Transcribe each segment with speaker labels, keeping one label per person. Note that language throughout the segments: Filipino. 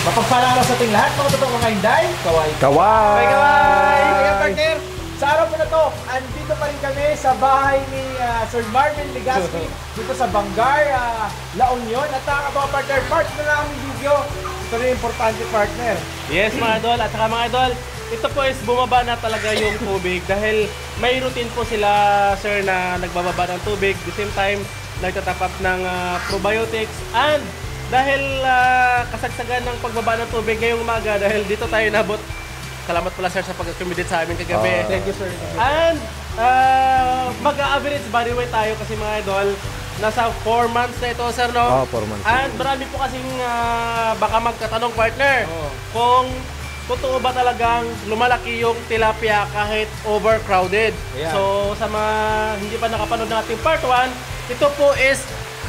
Speaker 1: Mapagpalang araw sa ating lahat, mga totoong mga Inday. Kaway.
Speaker 2: Kaway!
Speaker 1: Kaya partner, sa araw po na to, andito pa rin kami sa bahay ni Sir Marvin Legaspi dito sa Bangar, La Union. At mga partner, part na lang ang video. Ito rin importante partner.
Speaker 3: Yes mga idol, at saka mga idol, ito po is bumaba na talaga yung tubig dahil may routine po sila sir na nagbababa ng tubig. At the same time, nagtatap up ng probiotics and dahil kasagsagan ng pagbaba ng tubig ngayong umaga dahil dito tayo nabot. Salamat pala sir sa pag-accommodate sa amin kagabi.
Speaker 1: Thank you sir.
Speaker 3: And mag-average body weight tayo kasi mga idol. Nasa 4 months na ito sir no?
Speaker 2: 4 months.
Speaker 3: And marami po kasing baka magkatanong partner kung totoo ba talagang lumalaki yung tilapia kahit overcrowded.
Speaker 1: Yeah.
Speaker 3: So sa mga hindi pa nakapanood ng ating part 1, ito po is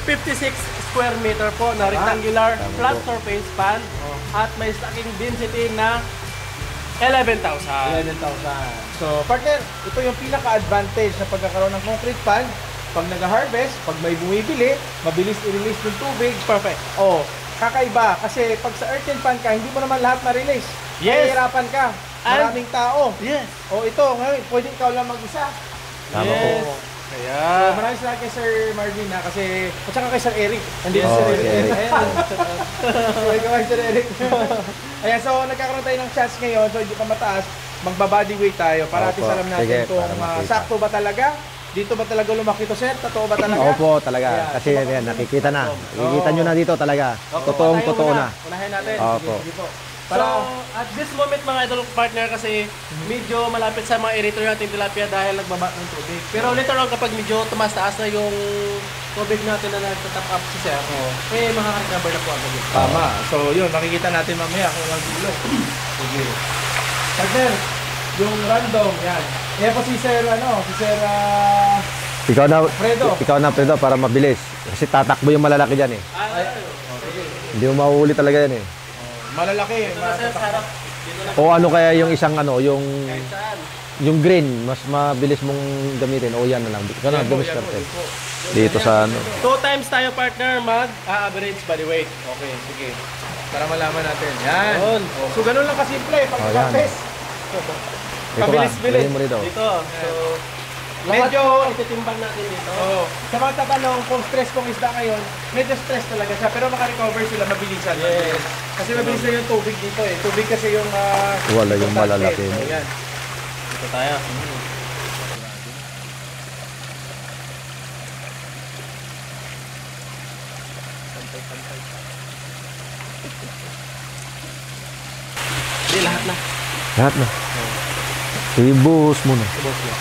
Speaker 3: 56 square meter po na rectangular flat surface pan at may stacking density na 11,000.
Speaker 1: 11,000. So partner, ito yung pinaka-advantage na pagkakaroon ng concrete pan. Pag nag-harvest, pag may bumibili, mabilis i-release yung tubig.
Speaker 3: Perfect.
Speaker 1: Kakaiba. Kasi pag sa earthen pan ka, hindi mo naman lahat ma-release.
Speaker 3: Yes.
Speaker 1: Mahihirapan ka. Maraming tao.
Speaker 3: Yes.
Speaker 1: Ito, ngayon, pwede ikaw lang mag-isa.
Speaker 2: Tama po.
Speaker 3: Yes.
Speaker 1: So,
Speaker 3: Kaya
Speaker 1: maraming salamat kay Sir Marvin na kasi, at saka kay Sir Eric. Nandito
Speaker 2: Yes.
Speaker 1: Sir Eric.
Speaker 2: Eric.
Speaker 1: Ayan. Welcome Sir Eric. Ayan, so nagkakaroon tayo ng chance ngayon. So hindi pa mataas, magba-body weight tayo para at
Speaker 2: Opo.
Speaker 1: alam natin
Speaker 2: Sige,
Speaker 1: kung
Speaker 2: para makita.
Speaker 1: sakto ba talaga. Dito ba talaga lumaki to sir? Totoo ba talaga?
Speaker 2: Opo, talaga.
Speaker 1: Ayan,
Speaker 2: Kasi
Speaker 1: so,
Speaker 2: yan, nakikita na. Nakikita nyo na dito talaga.
Speaker 1: Opo,
Speaker 2: Totoong
Speaker 1: tayo
Speaker 2: totoo
Speaker 1: muna.
Speaker 2: na.
Speaker 1: Unahin natin.
Speaker 2: Opo.
Speaker 1: Sige po.
Speaker 3: So, at this moment mga idol partner kasi medyo malapit sa mga iritor natin tilapia dahil nagbaba ng tubig. Pero later on kapag medyo tumaas-taas na yung tubig natin na nagtatap up si sir, makaka-recover na po agad yun.
Speaker 1: Tama. So yun, makikita natin mamaya kung walang gulo. Sige. Partner, yung random, yan. Yan po si Sir, si Sir,
Speaker 2: Ikaw na,
Speaker 1: Fredo.
Speaker 2: ikaw na, Fredo, para mabilis. Kasi tatakbo yung malalaki dyan eh. Hindi mo mahuhuli talaga yan eh.
Speaker 1: malalaki.
Speaker 3: Sir, sa harap. Dito na
Speaker 2: O ano kaya yung isang
Speaker 3: kahit saan.
Speaker 2: yung green, mas mabilis mong gamitin. O yan na lang. Ikaw na, dumiskarte. Dito sa ano.
Speaker 3: 2 times tayo partner mag-average body weight.
Speaker 1: Okay, sige. Para malaman natin. Yan.
Speaker 3: Yun.
Speaker 1: So, ganun lang kasimple. Pag
Speaker 2: yan.
Speaker 1: practice.
Speaker 2: Ito ka,
Speaker 1: Pabilis-bilis.
Speaker 2: lagyan mo rito.
Speaker 3: Dito. So,
Speaker 1: Medyo,
Speaker 3: ititimbang natin dito.
Speaker 1: sa mga tatanong kung stress kong isda ngayon, medyo stress talaga siya. Pero makarecover sila mabilisan.
Speaker 3: Yes.
Speaker 1: Kasi mabilis na yung tubig dito eh. Tubig kasi yung
Speaker 2: Wala yung
Speaker 1: importante.
Speaker 2: malalaki.
Speaker 1: So, yan.
Speaker 3: Dito tayo. Hindi, lahat na.
Speaker 2: Lahat na. Ibuhos mo na.
Speaker 3: Boss na.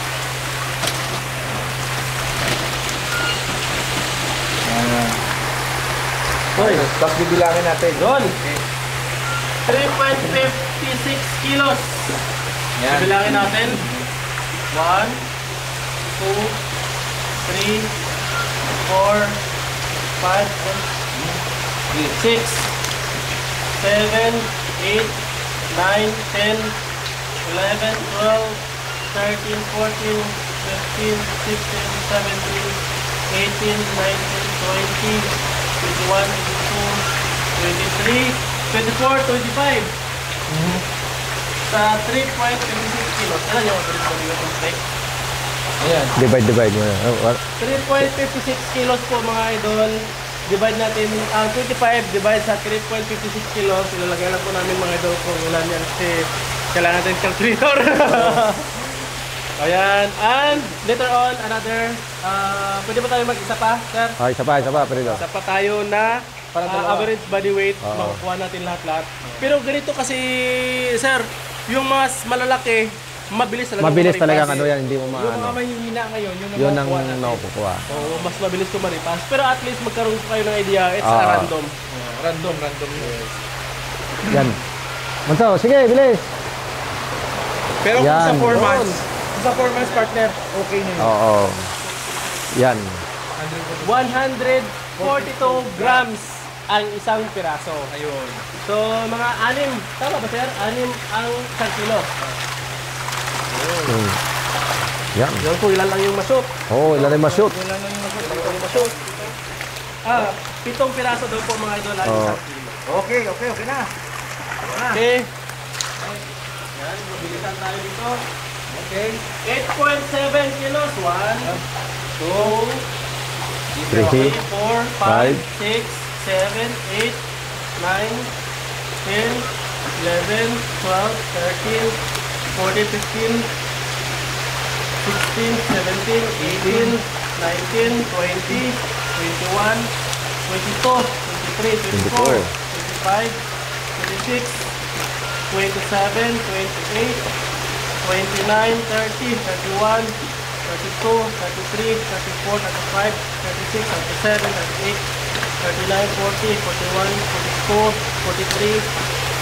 Speaker 1: Hoy, tapos bibilangin natin.
Speaker 3: Yun. 3.56 kilos.
Speaker 1: Yan.
Speaker 3: Bilangin natin. 1, 2, 3, 4, 5, 6, 7, 8, 9, 10, 11, 12, 13, 14, 15, 16, 17, 18, 19, 20, 21, 22, 23, 24, 25. Sa 3.56 kilos. Alam niyo kung yung steak?
Speaker 1: Ayan.
Speaker 2: Divide mo na.
Speaker 3: 3.56 kilos po mga idol. Divide natin ang 25 divide sa 3.56 kilos. Ilalagay lang po namin mga idol kung ilan yan kasi kailangan natin calculator. Ayan. And later on another pwede ba tayo mag-isa pa, sir?
Speaker 2: Isa pa, Fredo.
Speaker 3: Isa pa tayo na
Speaker 1: Para dalawa.
Speaker 3: average body weight.
Speaker 2: Oo.
Speaker 3: Makukuha natin lahat-lahat. Pero ganito kasi, sir, yung mas malalaki, mabilis talaga.
Speaker 2: Mabilis
Speaker 3: kumaripas.
Speaker 2: talaga ano yan, hindi mo
Speaker 1: Yung mga
Speaker 2: maano.
Speaker 1: mahihina ngayon, yung
Speaker 2: Yun ang
Speaker 1: nakukuha natin.
Speaker 2: nakukuha.
Speaker 3: Oo, mas mabilis kumaripas. Pero at least magkaroon kayo ng idea, it's
Speaker 2: Oo.
Speaker 3: random.
Speaker 1: Random.
Speaker 2: Yan. Manso, sige, bilis.
Speaker 1: Pero kung sa
Speaker 2: Yan.
Speaker 1: 4 months, sa 4 months partner, okay na yun.
Speaker 2: Oo. Yan.
Speaker 3: 142 grams ang isang piraso.
Speaker 1: Ayun.
Speaker 3: So, mga 6, tama ba sir? 6 ang isang kilo.
Speaker 2: Yan.
Speaker 3: Yun po, ilan lang yung mashoot.
Speaker 2: Oo, ilan yung ma-shoot.
Speaker 1: Wala na yung
Speaker 3: Yung mashoot. 7 piraso daw po mga idol ang
Speaker 2: Oo.
Speaker 3: isang kilo.
Speaker 1: Okay na.
Speaker 3: Okay. Yan, mabilisan tayo dito.
Speaker 1: Okay.
Speaker 3: 8.7 kilos. 1, 2,
Speaker 2: 3,
Speaker 3: 4, 5, 6, 7, 8, 9, 10, 11, 12, 13, 14, 15, 16, 17, 18, 19, 20, 21, 22, 23, 24, 25, 26, 27, 28, 29, 30, 31, 32, 33, 34, 35, 36, 37, 38, 39, 40, 41, 42, 43,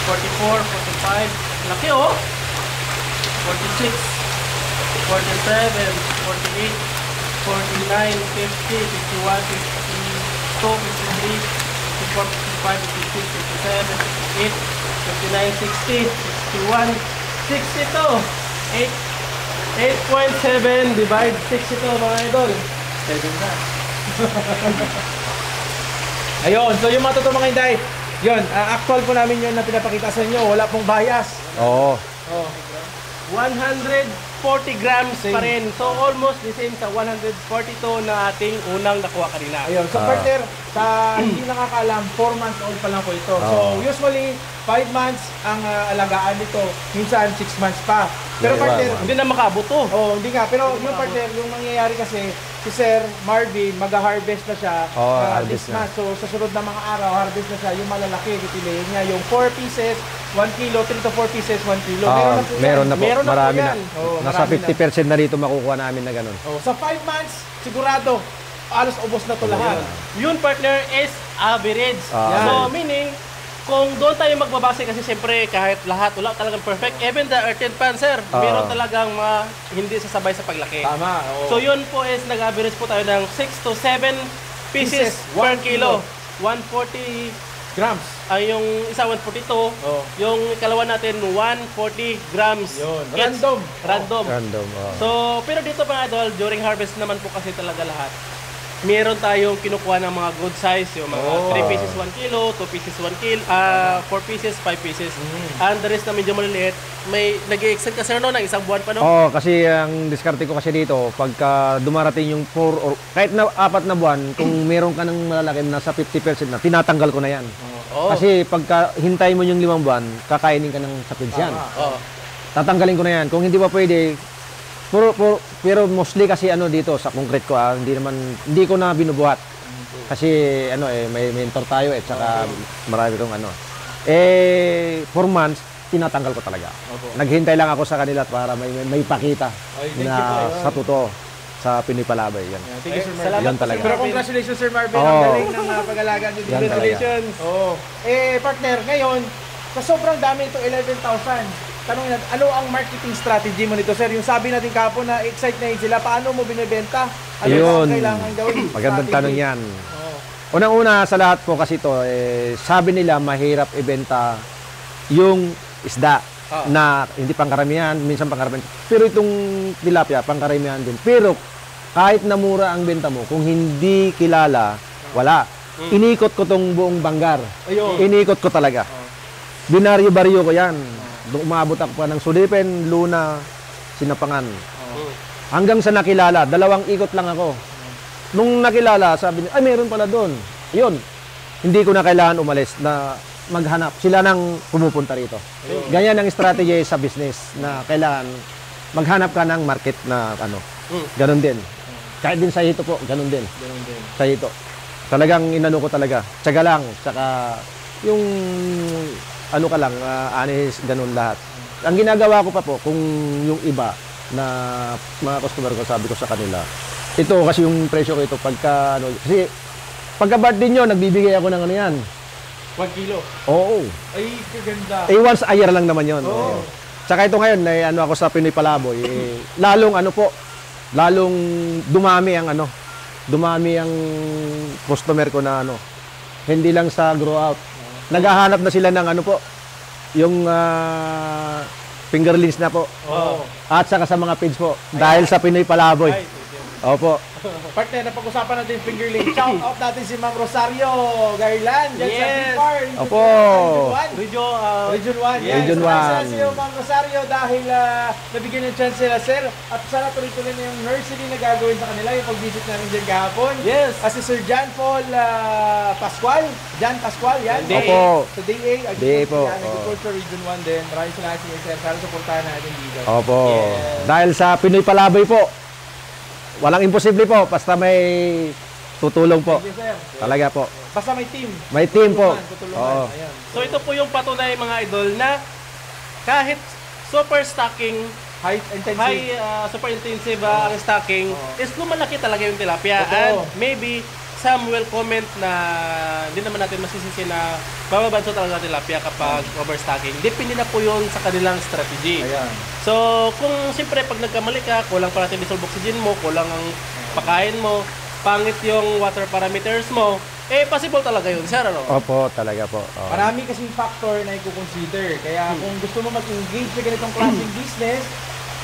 Speaker 3: 44, 45, laki oh! 46, 47, 48, 49, 50, 51, 52, 53, 54, 55, 56, 57, 58, 59, 60, 61, 62, 8.7 divide 6 ito mga idol.
Speaker 1: 7 na. Ayun, so yung mga totoo mga Inday, yun, actual po namin yun na pinapakita sa inyo, wala pong bias.
Speaker 2: Oo.
Speaker 1: Oh.
Speaker 3: 140 grams pa rin. So almost the same sa 142 na ating unang nakuha kanina.
Speaker 1: Ayun, so partner, sa hindi nakakaalam, 4 months old pa lang po ito. So usually, 5 months ang alagaan nito, minsan 6 months pa. Pero
Speaker 2: Yeah,
Speaker 1: partner,
Speaker 3: Hindi na makabot to.
Speaker 1: oh, hindi nga, pero yung partner, yung mangyayari kasi, si Sir Marvin, mag-harvest na siya
Speaker 2: harvest
Speaker 1: this
Speaker 2: na.
Speaker 1: month. So sa sunod na mga araw, harvest na siya, yung malalaki, pipiliin niya, yung 4 pieces, 1 kilo, 3 to 4 pieces, 1 kilo.
Speaker 2: Meron na po.
Speaker 1: Meron na
Speaker 2: Marami
Speaker 1: po
Speaker 2: na.
Speaker 1: yan. Oh,
Speaker 2: Nasa
Speaker 1: marami
Speaker 2: 50% na rito makukuha namin na ganun.
Speaker 1: Oh, sa 5 months, sigurado, alos ubos na to lahat.
Speaker 3: Yun partner is average.
Speaker 2: Ah.
Speaker 3: So meaning, kung doon tayo magbabase kasi siyempre kahit lahat wala talagang perfect. Even the earthen panzer, meron talagang mga hindi sasabay sa paglaki.
Speaker 1: Tama. Oh.
Speaker 3: So yun po is nag-average po tayo ng 6 to 7 pieces per
Speaker 1: 1
Speaker 3: kilo. 140
Speaker 1: grams.
Speaker 3: ay yung isa 142, yung ikalawa natin 140 grams.
Speaker 1: Yun.
Speaker 3: Gets-
Speaker 1: Random.
Speaker 3: Random.
Speaker 2: Random.
Speaker 3: So, pero dito mga idol, during harvest naman po kasi talaga lahat. Meron tayong kinukuha ng mga good size, yung mga 3 pieces 1 kilo, 2 pieces 1 kilo, 4 pieces 5 pieces. And the rest na medyo maliliit, may nag-i-extend kasi no ng isang buwan pa no.
Speaker 2: Oo, kasi ang diskarte ko kasi dito, pagka dumarating yung 4 or kahit na 4 na buwan, kung meron ka ng malalaki nasa 50% na, tinatanggal ko na yan. Kasi pagka hintay mo yung 5 buwan, kakainin ka ng sapids yan. Tatanggalin ko na yan. Kung hindi pa pwede, pero mostly kasi ano dito sa concrete ko, hindi ko na binubuhat. Kasi may mentor tayo saka marami kong 4 months tinatanggal ko talaga. Naghintay lang ako sa kanila para may pakita na sa totoo sa Pinoy Palabay yan.
Speaker 1: Thank you, Sir Marvin.
Speaker 3: Salamat
Speaker 2: Yan
Speaker 3: po,
Speaker 2: talaga.
Speaker 3: Sir
Speaker 1: Pero
Speaker 3: Marvin.
Speaker 1: congratulations, Sir Marvin.
Speaker 2: Oo.
Speaker 1: Ang galing ng pag-alaga niyo dito.
Speaker 2: Yan talaga.
Speaker 3: Congratulations.
Speaker 1: Oo. Partner, ngayon, sa sobrang dami ito, 11,000. Tanong natin, ano ang marketing strategy mo nito, sir? Yung sabi natin kapon na excite na yun sila, paano mo binibenta? Ano
Speaker 2: Ayun.
Speaker 1: ang kailangan gawin?
Speaker 2: Magandang
Speaker 1: Strategy.
Speaker 2: tanong yan. Unang-una sa lahat po kasi ito, sabi nila mahirap ibenta yung isda na hindi pangkaramihan, minsan pangkaramihan. Pero itong tilapia, pangkaramihan din. Pero kahit na mura ang benta mo, kung hindi kilala, wala. Inikot ko tong buong Banggar.
Speaker 1: Ayun.
Speaker 2: Inikot ko talaga. Binaryo-baryo ko yan. Umabot ako pa ng Sulipen, Luna, Sinapangan. Hanggang sa nakilala, 2 ikot lang ako. Nung nakilala, sabi niya, ay meron pala doon. Yun, hindi ko na kailangan umalis na maghanap. Sila nang pumupunta rito. Ganyan ang strategy sa business na kailangan maghanap ka ng market na Ganon din. Kahit din sa hito po, ganon din. Sa hito. Talagang inano ko talaga. Tsaga lang. Tsaka yung ka lang, honest, ganun lahat. Ang ginagawa ko pa po, kung yung iba na mga customer ko, sabi ko sa kanila, ito kasi yung presyo ko ito, kasi pagka birthday nyo, nagbibigay ako ng yan.
Speaker 1: 1 kilo.
Speaker 2: Oo.
Speaker 1: Ay, kaganda.
Speaker 2: Once a year lang naman yun.
Speaker 1: Oo.
Speaker 2: Tsaka ito ngayon, ako sa Pinoy Palaboy, lalong dumami ang customer ko na hindi lang sa grow out. Naghahanap na sila ng yung fingerlings na po. At saka sa mga page po. Dahil sa Pinoy Palaboy. Opo.
Speaker 1: Partner, napag-usapan natin yung fingerling. Shout out natin si Ma'am Rosario Garland. Dyan sa
Speaker 3: Yes.
Speaker 1: Bipar.
Speaker 2: Opo.
Speaker 1: Region 1. Yes.
Speaker 2: Region
Speaker 1: Maraming
Speaker 2: 1.
Speaker 1: salamat sa iyo, Ma'am Rosario, dahil nabigyan ng chance sila, sir. At sana tuloy-tuloy na yung nursery na gagawin sa kanila, yung pag-visit namin dyan kahapon.
Speaker 3: Yes.
Speaker 1: Si Sir John Paul Pascual. John Pascual, yan.
Speaker 2: Opo.
Speaker 1: Sa DA,
Speaker 2: DA po.
Speaker 1: Agriculture Region 1 din. Maraming salamat sa iyo, sir. Sana supportahan natin dito.
Speaker 2: Opo.
Speaker 1: Yes.
Speaker 2: Dahil sa Pinoy Palaboy po, walang imposible po, basta may tutulong po.
Speaker 1: Thank you, sir.
Speaker 2: Talaga po.
Speaker 1: Basta may team.
Speaker 2: May team po.
Speaker 1: Tutulungan.
Speaker 2: Oo.
Speaker 1: Ayan.
Speaker 3: So ito po yung patunay mga idol na kahit super stocking,
Speaker 1: High intensity.
Speaker 3: super intensive ang stocking, is lumalaki talaga yung tilapia.
Speaker 1: Totoo.
Speaker 3: And maybe some will comment na hindi naman natin masisisi na bababanso talaga ang tilapia kapag overstocking. Depende na po yun sa kanilang strategy.
Speaker 1: Ayan.
Speaker 3: So, kung siyempre pag nagkamali ka, kulang pa natin dissolve oxygen mo, kulang ang pakain mo, pangit yung water parameters mo, eh possible talaga yun, sir, ano?
Speaker 2: Opo, talaga po. Oo.
Speaker 1: Marami kasing factor na i-consider. Kaya kung gusto mo mag-engage sa ganitong klaseng business,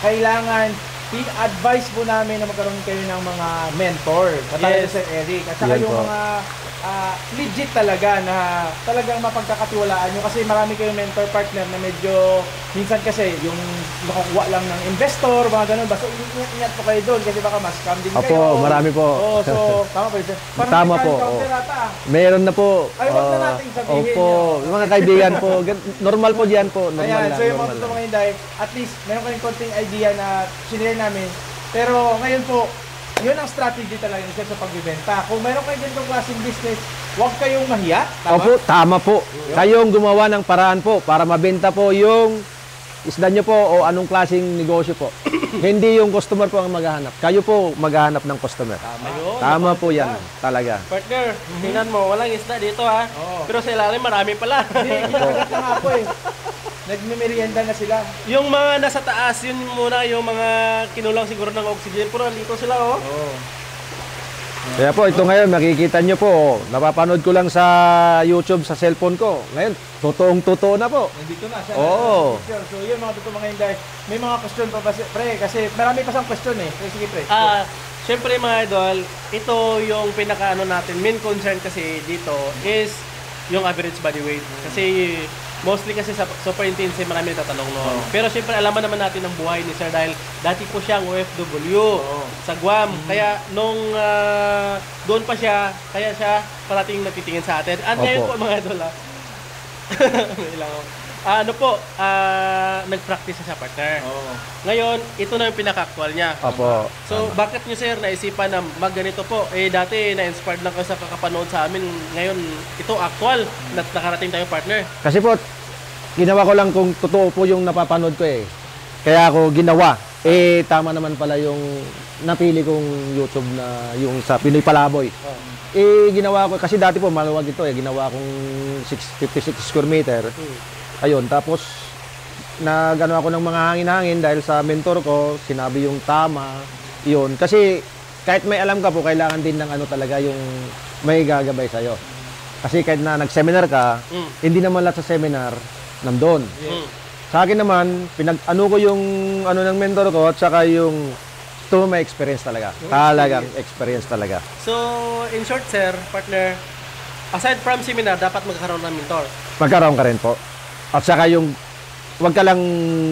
Speaker 1: kailangan advice po namin na magkaroon kayo ng mga mentor. Katulad
Speaker 3: Yes.
Speaker 1: ni Sir Eric. At saka
Speaker 2: Yan
Speaker 1: yung
Speaker 2: po.
Speaker 1: mga legit talaga na talagang mapagkakatiwalaan nyo. Kasi marami kayong mentor partner na medyo, minsan kasi yung nakakuha lang ng investor, mga ganun. Basta ingat po kayo doon kasi baka mas-scam din kayo.
Speaker 2: Opo, marami po.
Speaker 1: Oo, so tama ba yun, sir? Parang
Speaker 2: Tama
Speaker 1: may
Speaker 2: po,
Speaker 1: counter
Speaker 2: oo.
Speaker 1: ata,
Speaker 2: Meron na po.
Speaker 1: Ay, wag na nating sabihin
Speaker 2: Opo,
Speaker 1: yun.
Speaker 2: yung mga kaibigan po. Normal po diyan po. Normal
Speaker 1: Ayan,
Speaker 2: lang.
Speaker 1: so yung mga
Speaker 2: normal
Speaker 1: totoo
Speaker 2: lang.
Speaker 1: mga Inday, at least meron kayong konting idea na sinare namin. Pero ngayon po, yun ang strategy talaga ni Sir sa pagbibenta. Kung meron kayo ganitong klaseng business, huwag kayong mahiya. Tama?
Speaker 2: Opo, tama po. Kayong gumawa ng paraan po para mabenta po yung isda nyo po o anong klaseng negosyo po. Hindi yung customer po ang maghahanap. Kayo po maghahanap ng customer.
Speaker 3: Ayun.
Speaker 2: Tama po yan. Talaga.
Speaker 3: Partner, tingnan mo, walang isda dito ha.
Speaker 1: Oo.
Speaker 3: Pero sa ilalim marami pala.
Speaker 1: Hindi, ginagat lang ako eh. Nagmimerienda na sila.
Speaker 3: Yung mga nasa taas, yun muna yung mga kinulang siguro ng oxygen. Puro dito sila oh.
Speaker 1: Oo.
Speaker 2: Kaya po, ito ngayon, makikita nyo po. Napapanood ko lang sa YouTube, sa cellphone ko. Ngayon, totoong-totoo na po.
Speaker 1: Nandito na siya.
Speaker 2: Oo.
Speaker 1: So yun mga totoo mga Inday. May mga question pa ba, pre? Kasi marami pa siyang question eh. Pre, sige pre.
Speaker 3: Siyempre mga idol, ito yung pinaka-ano natin, main concern kasi dito is yung average body weight. Kasi mostly kasi sa super intensive marami nagtatanong noon. Pero siyempre alaman naman natin ang buhay ni Sir dahil dati po siyang OFW sa Guam. Kaya nung doon pa siya, kaya siya parating natitingin sa atin. At ngayon
Speaker 2: Opo.
Speaker 3: po mga idol may lang ako. Nag-practice siya partner.
Speaker 1: Oo.
Speaker 3: Ngayon, ito na yung pinaka-actual niya.
Speaker 2: Opo.
Speaker 3: So, bakit nyo sir naisipan na magganito po? Eh, dati na-inspired lang kayo sa kakapanood sa amin. Ngayon, ito actual na nakarating tayo partner.
Speaker 2: Kasi po, ginawa ko lang kung totoo po yung napapanood ko eh. Kaya ako ginawa. Eh, tama naman pala yung napili kong YouTube na yung sa Pinoy Palaboy. Eh, ginawa ko, kasi dati po maluwag ito eh. Ginawa kong 56 square meter. Ayun, tapos nagano ako ng mga hangin-hangin dahil sa mentor ko, sinabi yung tama. Yun, kasi kahit may alam ka po, kailangan din ng ano talaga yung may gagabay sa'yo. Kasi kahit na nag-seminar ka, hindi naman lahat sa seminar nandun. Sa akin naman, pinag-ano ko yung ano ng mentor ko at saka yung ito may experience talaga. Talagang experience talaga.
Speaker 3: So, in short sir, partner, aside from seminar, dapat magkaroon ng mentor.
Speaker 2: Magkaroon ka rin po. At saka yung wag ka lang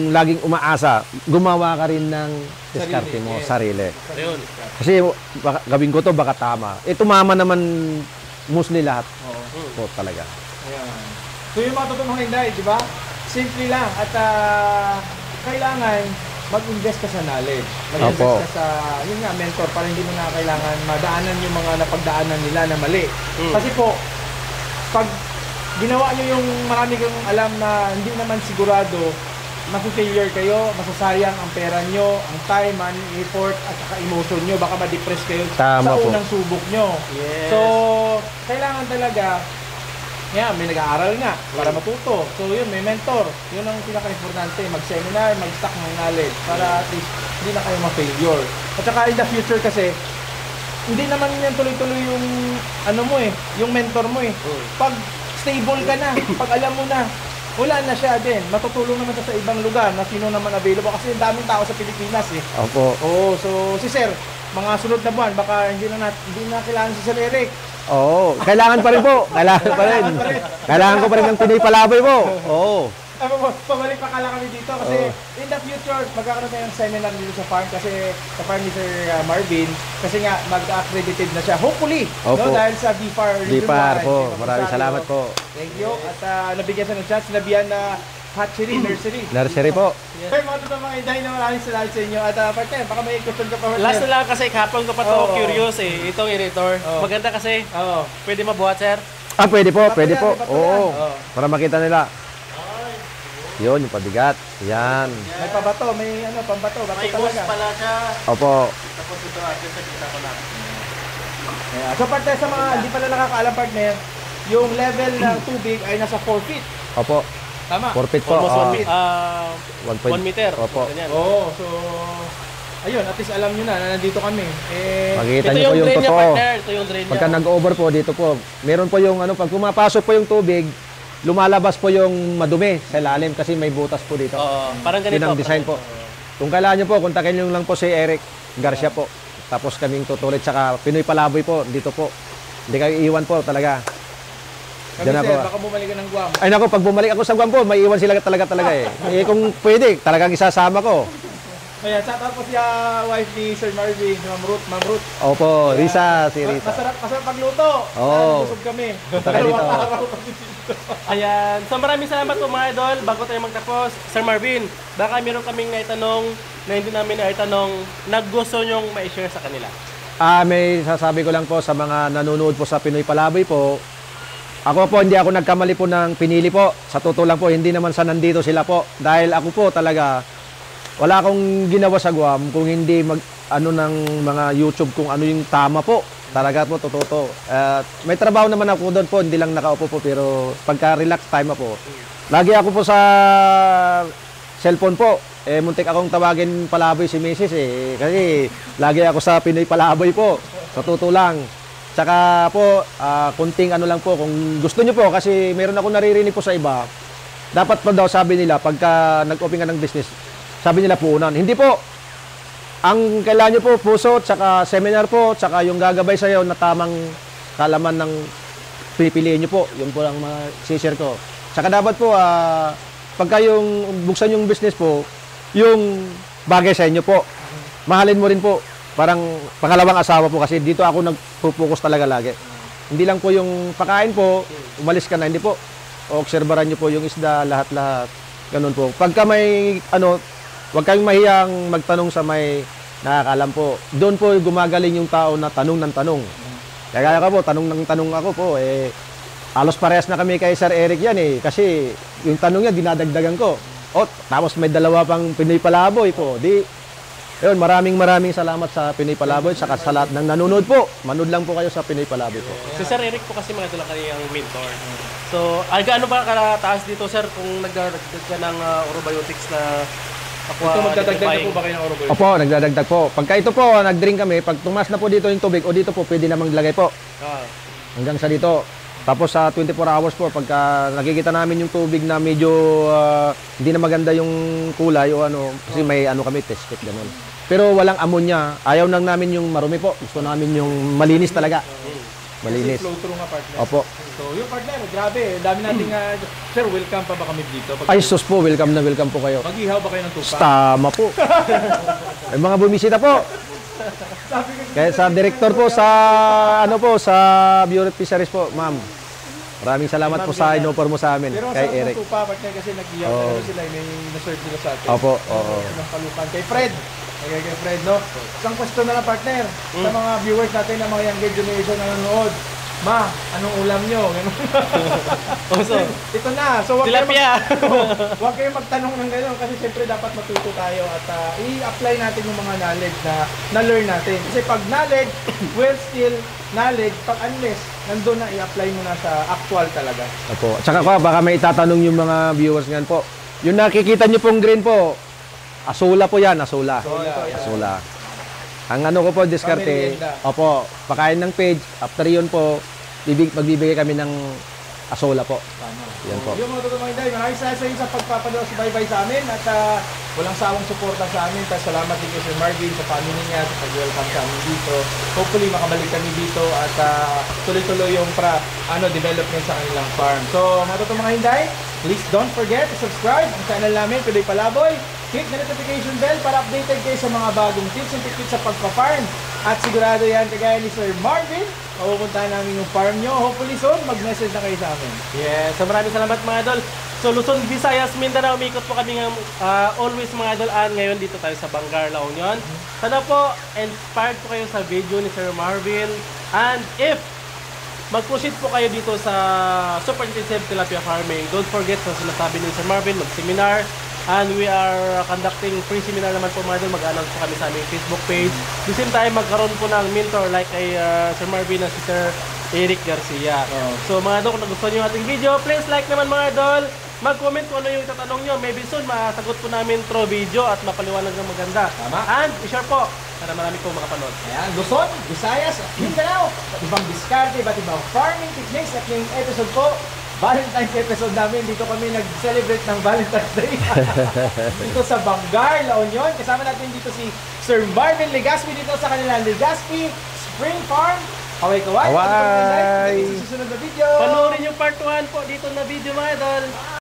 Speaker 2: laging umaasa, gumawa ka rin ng diskarte mo, sarili.
Speaker 3: Ayun.
Speaker 2: Kasi baka, gawin ko to baka tama. Eh tumama naman mostly lahat. Po talaga.
Speaker 1: Ayan. So yung mga totoong mga Inday, di ba? Simple lang at kailangan mag-invest ka sa knowledge. Mag-invest
Speaker 2: Opo.
Speaker 1: ka sa, yun nga, mentor para hindi mo na kailangan madaanan yung mga napagdaanan nila na mali. Kasi po, pag ginawa nyo yung marami kang alam na hindi naman sigurado, mafe-failure kayo, masasayang ang pera nyo, ang time, money, effort, at saka emotion nyo. Baka ma-depress kayo
Speaker 2: Tama
Speaker 1: sa
Speaker 2: po.
Speaker 1: unang subok nyo.
Speaker 3: Yes.
Speaker 1: So, kailangan talaga, may nag-aaral nga para matuto. So, yun, may mentor. Yun ang pinaka-importante. Mag-seminar, mag-stack ng knowledge para at least hindi na kayo ma-failure. At saka in the future kasi, hindi naman yan tuloy-tuloy yung ano mo eh, yung mentor mo eh. Pag stable ka na, pag alam mo na, wala na siya din. Matutulong naman siya sa ibang lugar na sino naman available kasi ang daming tao sa Pilipinas eh.
Speaker 2: Opo.
Speaker 1: Oo, so si Sir, mga sunod na buwan, baka hindi na kailangan si Sir Eric.
Speaker 2: Oo, kailangan pa rin po. Kailangan pa rin. Kailangan ko pa rin ng Pinoy Palaboy po. Oo.
Speaker 1: Pabalik pa kala kami dito kasi in the future magkakaroon tayong seminar dito sa farm kasi sa farm ni Sir Marvin kasi nga mag-accredited na siya hopefully no dahil sa BFAR
Speaker 2: BFAR po. Maraming salamat po.
Speaker 1: Thank you at nabigyan siya ng chance, sinabihan na hatchery,
Speaker 2: Nursery po.
Speaker 1: Hey, mga ito mga Inday na maraming salamat sa inyo at partner, baka may question ka pa partner.
Speaker 3: Last na lang kasi kahapon ko pa to curious eh. Itong irritor. Maganda kasi. Pwede mabuhat, sir?
Speaker 2: Pwede po, pwede po. Oo. Para makita nila. Yun, yung pabigat. Yan.
Speaker 1: May pabato, may pambato, bato
Speaker 3: May
Speaker 1: talaga.
Speaker 3: pala siya.
Speaker 2: Opo.
Speaker 3: Tapos ito atin sa kita ko na.
Speaker 1: So partner, sa mga hindi pala nakakaalam partner, yung level ng tubig ay nasa 4 feet.
Speaker 2: Opo.
Speaker 1: Tama?
Speaker 2: 4 feet po.
Speaker 3: Almost 1 feet.
Speaker 2: 1
Speaker 3: 1 meter.
Speaker 2: Opo.
Speaker 3: Ganyan.
Speaker 1: So ayun, at least alam nyo na nandito kami.
Speaker 2: Makikita
Speaker 3: Ito
Speaker 2: niyo po
Speaker 3: yung
Speaker 2: yung
Speaker 3: drain niya,
Speaker 2: totoo.
Speaker 3: partner. Ito yung drain niya.
Speaker 2: Pagka nag-over po dito po, meron po yung pag pumapasok po yung tubig, lumalabas po yung madumi sa ilalim kasi may butas po dito.
Speaker 3: Parang ganito.
Speaker 2: Yun ang design po. Kung kailangan nyo po, kontakin nyo lang po si Eric Garcia po. Tapos kaming tutulit, saka Pinoy Palaboy po, dito po. Hindi kayo iiwan po talaga.
Speaker 1: Kami
Speaker 2: Diyan
Speaker 1: sir,
Speaker 2: ako.
Speaker 1: baka bumalik ka ng Guam.
Speaker 2: Ay nako, pag bumalik ako sa Guam po, may iwan sila talaga eh. Kung pwede, talagang isasama ko.
Speaker 1: Ayan, shout out po si wife ni Sir Marvin, si Ma'am Ruth.
Speaker 2: Opo, Risa, si Risa.
Speaker 1: Masarap magluto. Busog kami.
Speaker 2: Punta ka dito.
Speaker 1: Dalawang araw kami dito.
Speaker 3: Ayan. So maraming salamat po mga idol. Bago tayo magtapos, Sir Marvin, baka meron kaming naitanong na hindi namin naitanong na gusto nyong ma-share sa kanila.
Speaker 2: May sasabi ko lang po sa mga nanonood po sa Pinoy Palaboy po. Ako po, hindi ako nagkamali po ng pinili po. Sa totoo lang po, hindi naman sa nandito sila po. Dahil ako po talaga, wala akong ginawa sa Guam kung hindi ng mga YouTube kung ano yung tama po. Talaga po, totoo. May trabaho naman ako doon po, hindi lang nakaupo po, pero pagka-relax time po. Lagi ako po sa cellphone po. Muntik akong tawagin Palaboy si Mrs. Kasi lagi ako sa Pinoy Palaboy po. Sa totoo lang. Tsaka po, kunting lang po, kung gusto nyo po, kasi meron ako naririnig po sa iba, dapat po daw sabi nila, pagka nag-open ka ng business, sabi nila puunan. Hindi po. Ang kailangan nyo po, puso, tsaka seminar po, tsaka yung gagabay sa'yo na tamang kalaman ng pipiliin nyo po. Yun po ang share ko. Tsaka dapat po, pagka yung buksan yung business po, yung bagay sa inyo po. Mahalin mo rin po. Parang pangalawang asawa po kasi dito ako nagpo-focus talaga lagi. Hindi lang po yung pakain po, umalis ka na, hindi po. Obserbaran nyo po yung isda, lahat-lahat. Ganun po. Pagka may huwag kayong mahiyang magtanong sa may nakakalam po. Doon po gumagaling yung tao na tanong ng tanong. Kaya ka po, tanong ng tanong ako po. Halos parehas na kami kay Sir Eric yan Kasi yung tanong niya, dinadagdagan ko. Tapos may dalawa pang Pinoy Palaboy po. Yun, maraming salamat sa Pinoy Palaboy saka sa lahat ng nanonood po. Manood lang po kayo sa Pinoy Palaboy po.
Speaker 3: Si Sir Eric po kasi mga dala kaniyang mentor. So, gaano ba karataas dito, sir, kung nagdadagdag ka ng orobiotics na
Speaker 1: Ito magdadagdag na po ba kayo ng orobiotics?
Speaker 2: Opo, nagdadagdag po. Pagka ito po, nag-drink kami, pag tumas na po dito yung tubig, o dito po, pwede namang lagay po. Hanggang sa dito. Tapos sa 24 hours po, pagka nakikita namin yung tubig na medyo hindi na maganda yung kulay o kasi may kami, test kit, ganun. Pero walang ammonia. Ayaw nang namin yung marumi po. Gusto namin yung malinis talaga. Malinis.
Speaker 1: Flow through nga partner.
Speaker 2: Opo.
Speaker 1: So yung partner, grabe. Dami nating, sir, welcome pa ba kami dito?
Speaker 2: Ay, sus po. Welcome na welcome po kayo.
Speaker 1: Mag-ihaw ba kayo ng tupa?
Speaker 2: Tama po. May mga bumisita po. Kaya sa director po sa sa Bureau of Fisheries po, ma'am. Maraming salamat po sa inoffer mo sa amin
Speaker 1: Pero
Speaker 2: kay
Speaker 1: sa
Speaker 2: Eric.
Speaker 1: tupa, partner, kasi nag-ihaw sila, may na-serve sila sa atin.
Speaker 2: Opo, oo.
Speaker 1: Ng palukan. Kay Fred. Kay Fred, no? Isang question na lang, partner. Sa mga viewers natin ng mga younger generation na nanonood. Ma, anong ulam nyo? Ito na. So,
Speaker 3: tilapia!
Speaker 1: Huwag kayong magtanong ng gano'n kasi siyempre dapat matuto tayo at i-apply natin yung mga knowledge na na-learn natin. Kasi pag knowledge will still knowledge pag unless nandun na i-apply mo na sa actual talaga.
Speaker 2: Opo. Tsaka pa, baka may itatanong yung mga viewers ngayon po. Yung nakikita nyo pong green po, asula po yan, asula. Asula. Ang ko po, diskarte, opo, pakain ng page, after yun po, magbibigay kami ng Asola po.
Speaker 1: Tama.
Speaker 2: Yan po.
Speaker 1: Yung mga totoong mga Inday, maraming salamat sa inyo sa pagpapanood sa baybay sa amin at walang sawang suporta sa amin. Tapos salamat din kay Sir Marvin sa family niya sa pag-welcome sa amin dito. Hopefully makabalik kami dito at tuloy-tuloy yung development sa kanilang farm. So mga totoong mga Inday, please don't forget to subscribe ang channel namin, Pinoy Palaboy. Hit the notification bell para updated kayo sa mga bagong tips and tricks sa pagpa-farm. At sigurado yan, kagaya ni Sir Marvin, mapupuntahan namin yung farm nyo. Hopefully soon, mag-message na kayo sa amin.
Speaker 3: Yes, so maraming salamat mga idol. So Luzon, Visayas, Mindanao, umikot po kami ng always mga idol. And ngayon dito tayo sa Bangar, La Union. Sana po, inspired po kayo sa video ni Sir Marvin. And if mag-proceed po kayo dito sa super intensive tilapia farming, don't forget sa sinasabi ni Sir Marvin, mag-seminar. And we are conducting free seminar naman po mga idol. Mag-announce po kami sa aming Facebook page. At the same time, magkaroon po ng mentor like kay Sir Marvin na si Sir Eric Garcia. So mga idol, kung nagustuhan nyo yung ating video, please like naman mga idol. Mag-comment kung ano yung itatanong nyo. Maybe soon, masagot po namin through video at mapaliwanag ng maganda.
Speaker 1: Tama.
Speaker 3: And i-share po para marami po makapanood.
Speaker 1: Ayan, Luzon, Visayas, at Mindanao. At ibang diskarte, iba't ibang farming techniques. At ngayong episode po, Valentine's episode namin. Dito kami nag-celebrate ng Valentine's Day. Dito sa Bangar, La Union. Kasama natin dito si Sir Marvin Legaspi dito sa kanilang Legaspi Spring Farm. Kaway-kaway.
Speaker 2: Kaway!
Speaker 1: Sa susunod na video.
Speaker 3: Panoorin yung part 1 po dito na video mga idol.